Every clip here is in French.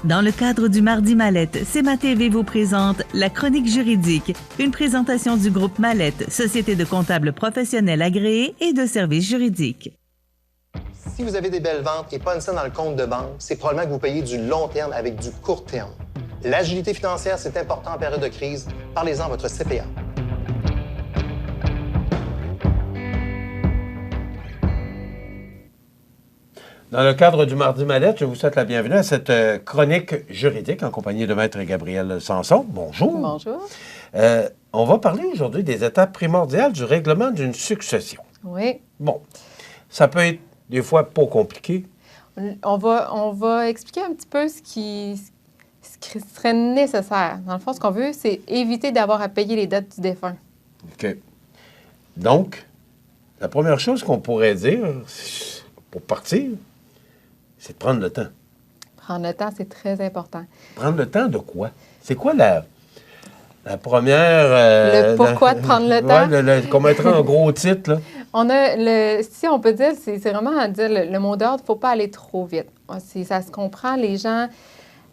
Dans le cadre du Mardi Mallette, CEMA TV vous présente La Chronique juridique, une présentation du groupe Mallette, société de comptables professionnels agréés et de services juridiques. Si vous avez des belles ventes et pas une scène dans le compte de banque, c'est probablement que vous payez du long terme avec du court terme. L'agilité financière, c'est important en période de crise. Parlez-en à votre CPA. Dans le cadre du Mardi Mallette, je vous souhaite la bienvenue à cette chronique juridique en compagnie de Maître Gabriel Sanson. Bonjour. Bonjour. On va parler aujourd'hui des étapes primordiales du règlement d'une succession. Oui. Bon, ça peut être des fois pas compliqué. On va expliquer un petit peu ce qui serait nécessaire. Dans le fond, ce qu'on veut, c'est éviter d'avoir à payer les dettes du défunt. OK. Donc, la première chose qu'on pourrait dire pour partir, c'est de prendre le temps. Prendre le temps, c'est très important. Prendre le temps de quoi? C'est quoi la première... Le pourquoi de prendre le temps? Oui, qu'on mettrait en gros titre, là. Si on peut dire, c'est vraiment à dire le mot d'ordre, il ne faut pas aller trop vite. Ça se comprend, les gens,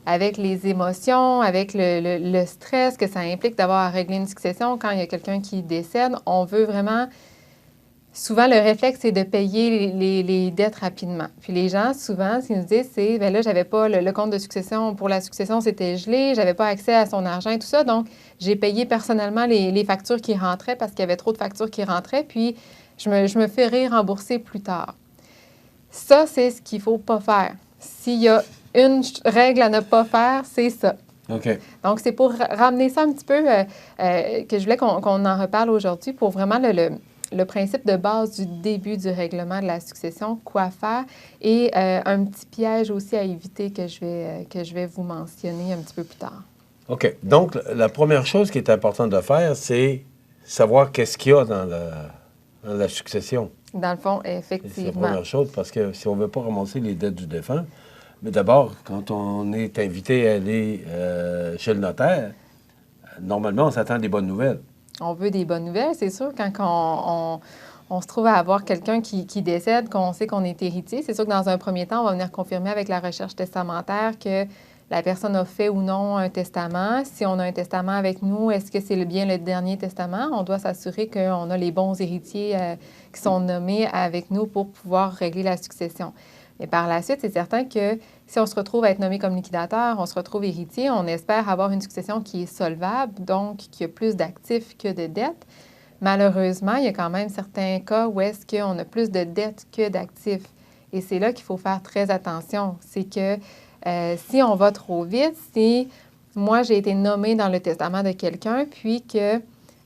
avec les émotions, avec le stress que ça implique d'avoir à régler une succession, quand il y a quelqu'un qui décède, on veut vraiment... Souvent, le réflexe, c'est de payer les dettes rapidement. Puis les gens, souvent, ce qu'ils nous disent, c'est, bien là, j'avais pas le compte de succession pour la succession, c'était gelé, j'avais pas accès à son argent et tout ça, donc j'ai payé personnellement les factures qui rentraient parce qu'il y avait trop de factures qui rentraient, puis je me ferai rembourser plus tard. Ça, c'est ce qu'il faut pas faire. S'il y a une règle à ne pas faire, c'est ça. OK. Donc, c'est pour ramener ça un petit peu que je voulais qu'on en reparle aujourd'hui pour vraiment le principe de base du début du règlement de la succession, quoi faire, et un petit piège aussi à éviter que je vais vous mentionner un petit peu plus tard. OK. Donc, la première chose qui est importante de faire, c'est savoir qu'est-ce qu'il y a dans la succession. Dans le fond, effectivement. C'est la première chose, parce que si on ne veut pas ramasser les dettes du défunt, mais d'abord, quand on est invité à aller chez le notaire, normalement, on s'attend à des bonnes nouvelles. On veut des bonnes nouvelles, c'est sûr. Quand on se trouve à avoir quelqu'un qui décède, qu'on sait qu'on est héritier, c'est sûr que dans un premier temps, on va venir confirmer avec la recherche testamentaire que la personne a fait ou non un testament. Si on a un testament avec nous, est-ce que c'est bien le dernier testament? On doit s'assurer qu'on a les bons héritiers qui sont nommés avec nous pour pouvoir régler la succession. Mais par la suite, c'est certain que si on se retrouve à être nommé comme liquidateur, on se retrouve héritier, on espère avoir une succession qui est solvable, donc qui a plus d'actifs que de dettes. Malheureusement, il y a quand même certains cas où est-ce qu'on a plus de dettes que d'actifs. Et c'est là qu'il faut faire très attention. C'est que si on va trop vite, si moi, j'ai été nommée dans le testament de quelqu'un, puis que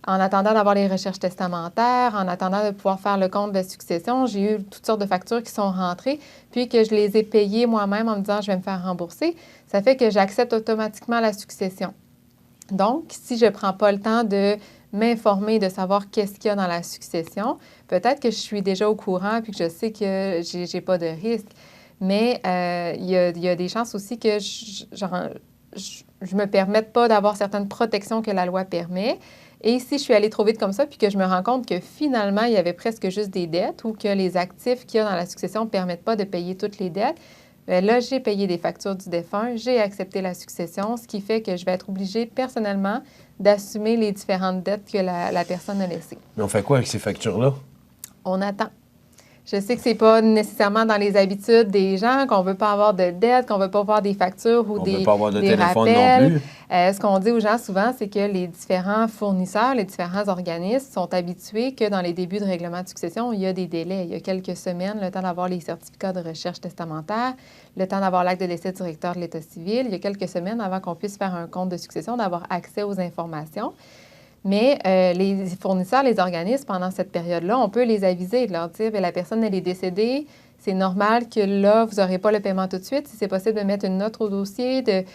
en attendant d'avoir les recherches testamentaires, en attendant de pouvoir faire le compte de succession, j'ai eu toutes sortes de factures qui sont rentrées, puis que je les ai payées moi-même en me disant « je vais me faire rembourser », ça fait que j'accepte automatiquement la succession. Donc, si je ne prends pas le temps de m'informer, de savoir qu'est-ce qu'il y a dans la succession, peut-être que je suis déjà au courant puis que je sais que j'ai pas de risque, mais il y a des chances aussi que je me permette pas d'avoir certaines protections que la loi permet. Et si je suis allée trop vite comme ça, puis que je me rends compte que finalement, il y avait presque juste des dettes ou que les actifs qu'il y a dans la succession ne permettent pas de payer toutes les dettes, bien là, j'ai payé des factures du défunt, j'ai accepté la succession, ce qui fait que je vais être obligée personnellement d'assumer les différentes dettes que la personne a laissées. Mais on fait quoi avec ces factures-là? On attend. Je sais que c'est pas nécessairement dans les habitudes des gens, qu'on veut pas avoir de dettes, qu'on veut pas avoir des factures ou des rappels. On veut pas avoir de téléphone non plus. Ce qu'on dit aux gens souvent, c'est que les différents fournisseurs, les différents organismes sont habitués que dans les débuts de règlement de succession, il y a des délais. Il y a quelques semaines, le temps d'avoir les certificats de recherche testamentaire, le temps d'avoir l'acte de décès du directeur de l'État civil. Il y a quelques semaines avant qu'on puisse faire un compte de succession, d'avoir accès aux informations. Mais les fournisseurs, les organismes, pendant cette période-là, on peut les aviser, de leur dire, bien, la personne, elle est décédée, c'est normal que là, vous n'aurez pas le paiement tout de suite. Si c'est possible de mettre une note au dossier, de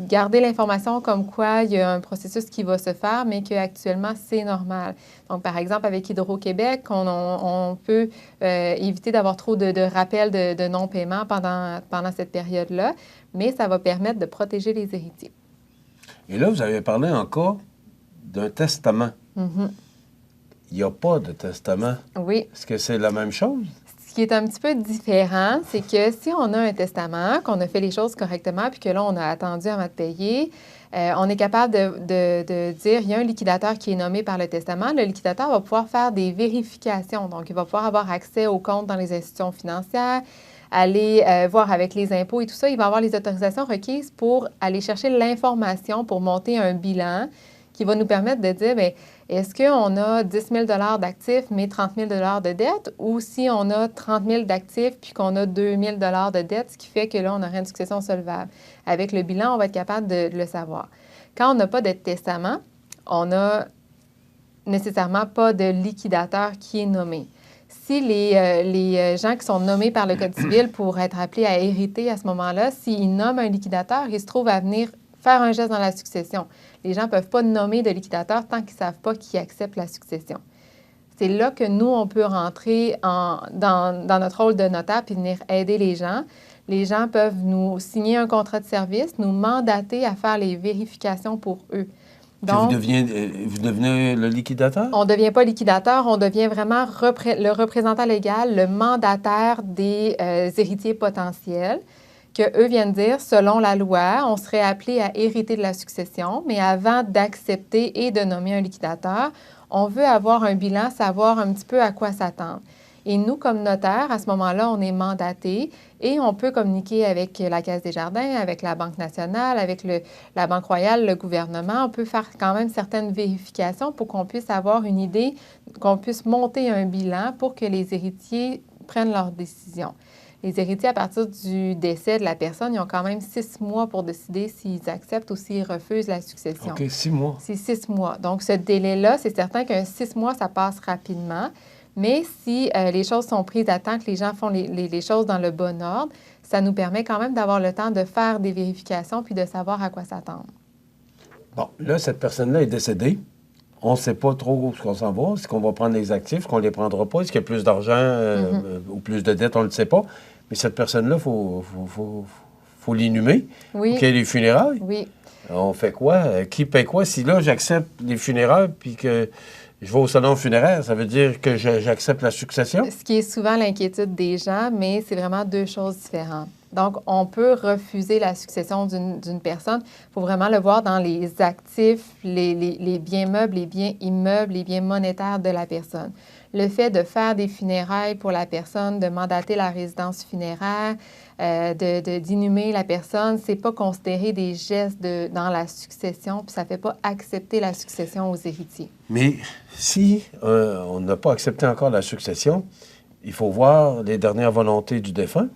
garder l'information comme quoi il y a un processus qui va se faire, mais qu'actuellement, c'est normal. Donc, par exemple, avec Hydro-Québec, on peut éviter d'avoir trop de rappels de non-paiement pendant cette période-là, mais ça va permettre de protéger les héritiers. Et là, vous avez parlé encore d'un testament. Mm-hmm. Il n'y a pas de testament. Oui. Est-ce que c'est la même chose? Ce qui est un petit peu différent, c'est que si on a un testament, qu'on a fait les choses correctement, puis que là, on a attendu avant de payer, on est capable de dire, il y a un liquidateur qui est nommé par le testament. Le liquidateur va pouvoir faire des vérifications. Donc, il va pouvoir avoir accès aux comptes dans les institutions financières, aller voir avec les impôts et tout ça. Il va avoir les autorisations requises pour aller chercher l'information pour monter un bilan qui va nous permettre de dire, bien, est-ce qu'on a 10 000 d'actifs, mais 30 000 de dettes, ou si on a 30 000 d'actifs puis qu'on a 2 000 de dettes, ce qui fait que là, on aurait une succession solvable. Avec le bilan, on va être capable de le savoir. Quand on n'a pas de testament, on n'a nécessairement pas de liquidateur qui est nommé. Si les gens qui sont nommés par le Code civil pour être appelés à hériter à ce moment-là, s'ils nomment un liquidateur, ils se trouvent à venir faire un geste dans la succession. Les gens ne peuvent pas nommer de liquidateur tant qu'ils ne savent pas qui accepte la succession. C'est là que nous, on peut rentrer dans notre rôle de notaire puis venir aider les gens. Les gens peuvent nous signer un contrat de service, nous mandater à faire les vérifications pour eux. Donc, vous devenez le liquidateur? On ne devient pas liquidateur, on devient vraiment le représentant légal, le mandataire des héritiers potentiels, qu'eux viennent dire, selon la loi, on serait appelé à hériter de la succession, mais avant d'accepter et de nommer un liquidateur, on veut avoir un bilan, savoir un petit peu à quoi s'attendre. Et nous, comme notaire, à ce moment-là, on est mandaté et on peut communiquer avec la Caisse des Jardins, avec la Banque nationale, avec la Banque royale, le gouvernement. On peut faire quand même certaines vérifications pour qu'on puisse avoir une idée, qu'on puisse monter un bilan pour que les héritiers prennent leurs décisions. Les héritiers, à partir du décès de la personne, ils ont quand même 6 mois pour décider s'ils acceptent ou s'ils refusent la succession. OK, 6 mois. C'est 6 mois. Donc, ce délai-là, c'est certain qu'un 6 mois, ça passe rapidement. Mais si les choses sont prises à temps, que les gens font les choses dans le bon ordre, ça nous permet quand même d'avoir le temps de faire des vérifications puis de savoir à quoi s'attendre. Bon, là, cette personne-là est décédée. On ne sait pas trop où on s'en va. Est-ce qu'on va prendre les actifs, qu'on ne les prendra pas? Est-ce qu'il y a plus d'argent ou plus de dettes? On ne le sait pas. Mais cette personne-là, il faut l'inhumer. Oui. Qu'il y ait les funérailles. Oui. On fait quoi? Qui paie quoi? Si là, j'accepte les funérailles puis que je vais au salon funéraire, ça veut dire que j'accepte la succession? Ce qui est souvent l'inquiétude des gens, mais c'est vraiment deux choses différentes. Donc, on peut refuser la succession d'une personne. Il faut vraiment le voir dans les actifs, les biens meubles, les biens immeubles, les biens monétaires de la personne. Le fait de faire des funérailles pour la personne, de mandater la résidence funéraire, d'inhumer la personne, c'est pas considéré des gestes dans la succession, puis ça ne fait pas accepter la succession aux héritiers. Mais si on n'a pas accepté encore la succession, il faut voir les dernières volontés du défunt.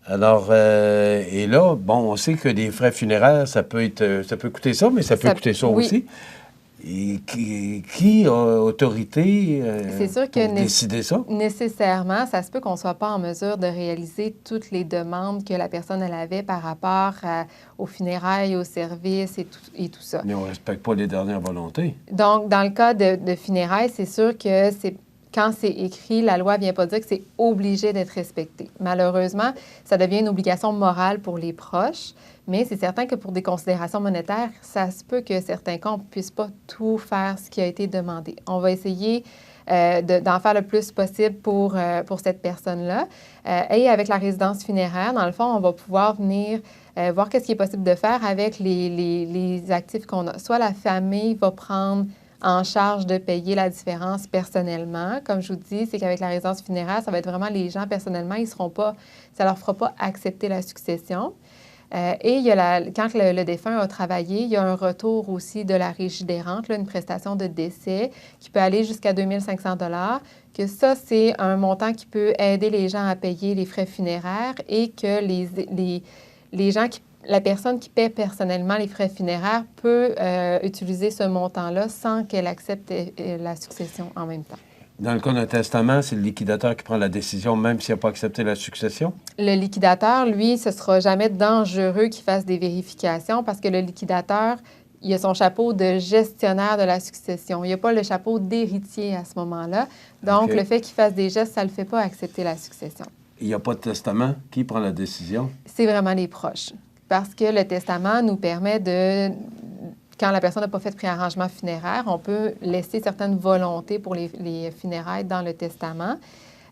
Alors, et là, bon, on sait que les frais funéraires, ça peut coûter ça, mais ça peut coûter ça oui. aussi. Et qui a autorité C'est sûr que pour décider ça? Nécessairement, ça se peut qu'on ne soit pas en mesure de réaliser toutes les demandes que la personne elle avait par rapport aux funérailles, aux services et tout ça. Mais on ne respecte pas les dernières volontés. Donc, dans le cas de funérailles, c'est sûr que quand c'est écrit, la loi ne vient pas dire que c'est obligé d'être respecté. Malheureusement, ça devient une obligation morale pour les proches, mais c'est certain que pour des considérations monétaires, ça se peut que certains cas, on ne puisse pas tout faire ce qui a été demandé. On va essayer d'en faire le plus possible pour cette personne-là. Et avec la résidence funéraire, dans le fond, on va pouvoir venir voir qu'est-ce qui est possible de faire avec les actifs qu'on a. Soit la famille va prendre en charge de payer la différence personnellement. Comme je vous dis, c'est qu'avec la résidence funéraire, ça va être vraiment les gens personnellement, ça leur fera pas accepter la succession. Et il y a quand le défunt a travaillé, il y a un retour aussi de la régie des rentes, une prestation de décès qui peut aller jusqu'à 2 500 $, que ça, c'est un montant qui peut aider les gens à payer les frais funéraires et que les gens la personne qui paie personnellement les frais funéraires peut utiliser ce montant-là sans qu'elle accepte la succession en même temps. Dans le cas d'un testament, c'est le liquidateur qui prend la décision, même s'il n'a pas accepté la succession? Le liquidateur, lui, ce ne sera jamais dangereux qu'il fasse des vérifications parce que le liquidateur, il a son chapeau de gestionnaire de la succession. Il n'a pas le chapeau d'héritier à ce moment-là. Donc, OK. Le fait qu'il fasse des gestes, ça ne le fait pas accepter la succession. Il n'y a pas de testament. Qui prend la décision? C'est vraiment les proches. Parce que le testament nous permet quand la personne n'a pas fait de préarrangement funéraire, on peut laisser certaines volontés pour les funérailles dans le testament.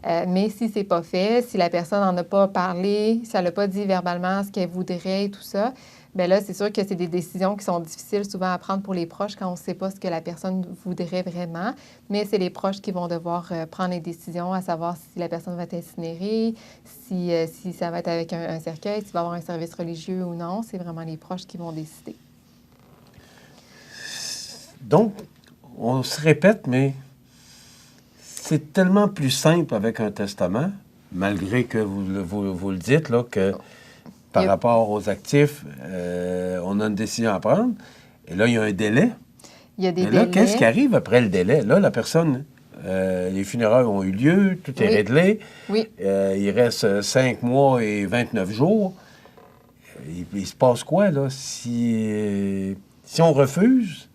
Mais si ce n'est pas fait, si la personne n'en a pas parlé, si elle n'a pas dit verbalement ce qu'elle voudrait et tout ça, bien là, c'est sûr que c'est des décisions qui sont difficiles souvent à prendre pour les proches quand on ne sait pas ce que la personne voudrait vraiment. Mais c'est les proches qui vont devoir prendre les décisions, à savoir si la personne va être incinérée, si ça va être avec un cercueil, s'il va y avoir un service religieux ou non. C'est vraiment les proches qui vont décider. Donc, on se répète, mais c'est tellement plus simple avec un testament, malgré que vous le dites, là, que par rapport aux actifs, on a une décision à prendre. Et là, il y a un délai. Il y a des délais. Là, qu'est-ce qui arrive après le délai? Là, la personne, les funérailles ont eu lieu, tout est réglé. Oui. Il reste 5 mois et 29 jours. Il se passe quoi, là, si on refuse?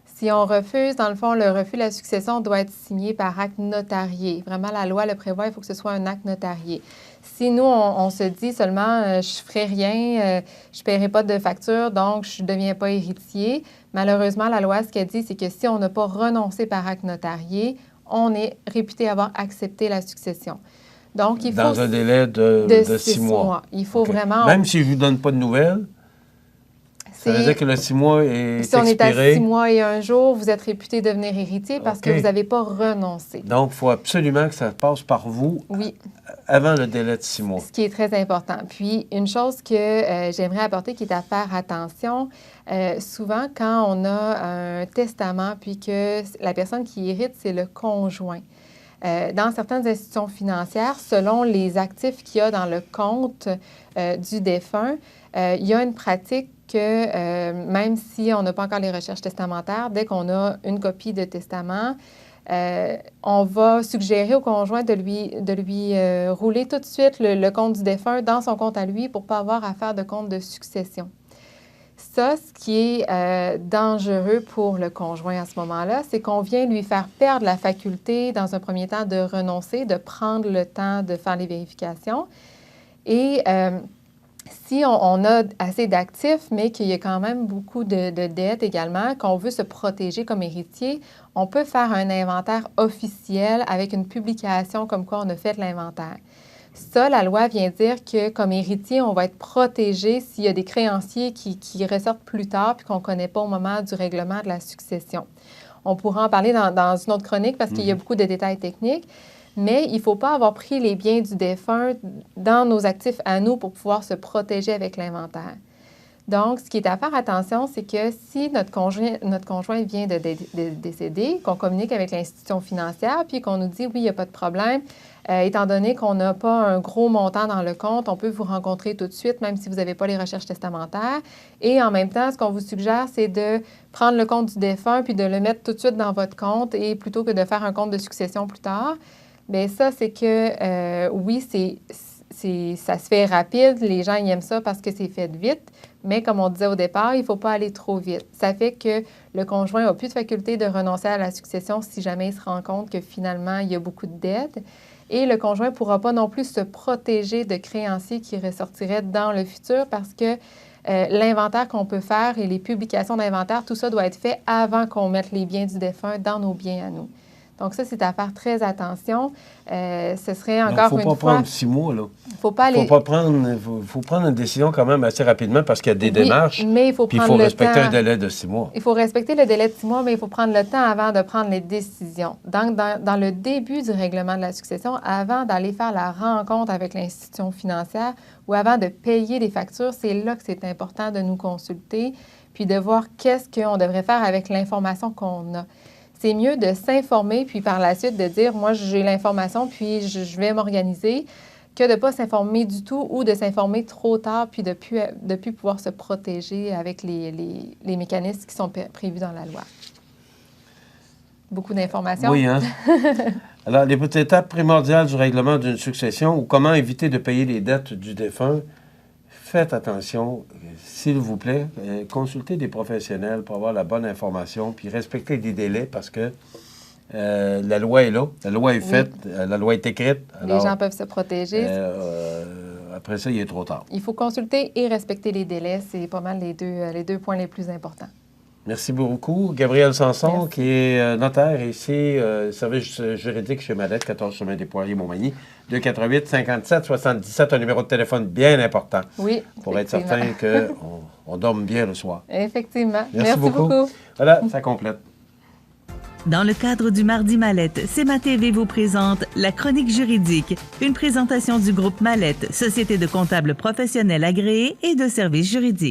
Si on refuse, dans le fond, le refus de la succession doit être signé par acte notarié. Vraiment, la loi le prévoit, il faut que ce soit un acte notarié. Si nous, on se dit seulement, je ne ferai rien, je ne paierai pas de facture, donc je ne deviens pas héritier, malheureusement, la loi, ce qu'elle dit, c'est que si on n'a pas renoncé par acte notarié, on est réputé avoir accepté la succession. Donc, il faut... Dans un délai de 6 mois. Il faut vraiment... Même si je ne vous donne pas de nouvelles, ça veut dire que le 6 mois est expiré. Si on est à 6 mois et 1 jour, vous êtes réputé devenir héritier parce que vous n'avez pas renoncé. Donc, il faut absolument que ça passe par vous avant le délai de 6 mois. Ce qui est très important. Puis, une chose que j'aimerais apporter qui est à faire attention, souvent quand on a un testament puis que la personne qui hérite, c'est le conjoint. Dans certaines institutions financières, selon les actifs qu'il y a dans le compte du défunt, il y a une pratique que même si on n'a pas encore les recherches testamentaires, dès qu'on a une copie de testament, on va suggérer au conjoint de lui rouler tout de suite le compte du défunt dans son compte à lui pour ne pas avoir à faire de compte de succession. Ça, ce qui est dangereux pour le conjoint à ce moment-là, c'est qu'on vient lui faire perdre la faculté, dans un premier temps, de renoncer, de prendre le temps de faire les vérifications. Et si on a assez d'actifs, mais qu'il y a quand même beaucoup de dettes également, qu'on veut se protéger comme héritier, on peut faire un inventaire officiel avec une publication comme quoi on a fait l'inventaire. Ça, la loi vient dire que comme héritier, on va être protégé s'il y a des créanciers qui ressortent plus tard puis qu'on ne connaît pas au moment du règlement de la succession. On pourra en parler dans une autre chronique parce qu'il y a beaucoup de détails techniques. Mais il ne faut pas avoir pris les biens du défunt dans nos actifs à nous pour pouvoir se protéger avec l'inventaire. Donc, ce qui est à faire attention, c'est que si notre conjoint vient de décéder, qu'on communique avec l'institution financière, puis qu'on nous dit « oui, il n'y a pas de problème », étant donné qu'on n'a pas un gros montant dans le compte, on peut vous rencontrer tout de suite, même si vous n'avez pas les recherches testamentaires. Et en même temps, ce qu'on vous suggère, c'est de prendre le compte du défunt puis de le mettre tout de suite dans votre compte et plutôt que de faire un compte de succession plus tard. Bien, ça, c'est que, oui, ça se fait rapide. Les gens ils aiment ça parce que c'est fait vite. Mais comme on disait au départ, il ne faut pas aller trop vite. Ça fait que le conjoint n'a plus de faculté de renoncer à la succession si jamais il se rend compte que finalement, il y a beaucoup de dettes. Et le conjoint ne pourra pas non plus se protéger de créanciers qui ressortiraient dans le futur parce que l'inventaire qu'on peut faire et les publications d'inventaire, tout ça doit être fait avant qu'on mette les biens du défunt dans nos biens à nous. Donc ça, c'est à faire très attention. Ce serait encore une fois... Il ne faut pas prendre 6 mois, là. Faut pas aller... faut prendre une décision quand même assez rapidement parce qu'il y a des démarches. Mais il faut puis prendre il faut le respecter temps. un délai de 6 mois. Il faut respecter le délai de 6 mois, mais il faut prendre le temps avant de prendre les décisions. Donc, dans le début du règlement de la succession, avant d'aller faire la rencontre avec l'institution financière ou avant de payer les factures, c'est là que c'est important de nous consulter puis de voir qu'est-ce qu'on devrait faire avec l'information qu'on a. C'est mieux de s'informer, puis par la suite de dire, moi, j'ai l'information, puis je vais m'organiser, que de ne pas s'informer du tout ou de s'informer trop tard, puis de ne plus pouvoir se protéger avec les mécanismes qui sont prévus dans la loi. Beaucoup d'informations. Oui, hein? Alors, les petites étapes primordiales du règlement d'une succession ou comment éviter de payer les dettes du défunt, faites attention, s'il vous plaît, consultez des professionnels pour avoir la bonne information, puis respectez les délais parce que la loi est là, la loi est faite, la loi est écrite. Alors, les gens peuvent se protéger. Après ça, il est trop tard. Il faut consulter et respecter les délais. C'est pas mal les deux points les plus importants. Merci beaucoup. Gabriel Sanson, Merci. qui est notaire ici, service juridique chez Mallette, 14 chemin des Poiriers, Montmagny, 288 57 77, un numéro de téléphone bien important Oui. pour être effectivement. certain qu'on dorme bien le soir. Effectivement. Merci beaucoup. Voilà, ça complète. Dans le cadre du Mardi Mallette, CMA-TV vous présente La Chronique juridique, une présentation du groupe Mallette, société de comptables professionnels agréés et de services juridiques.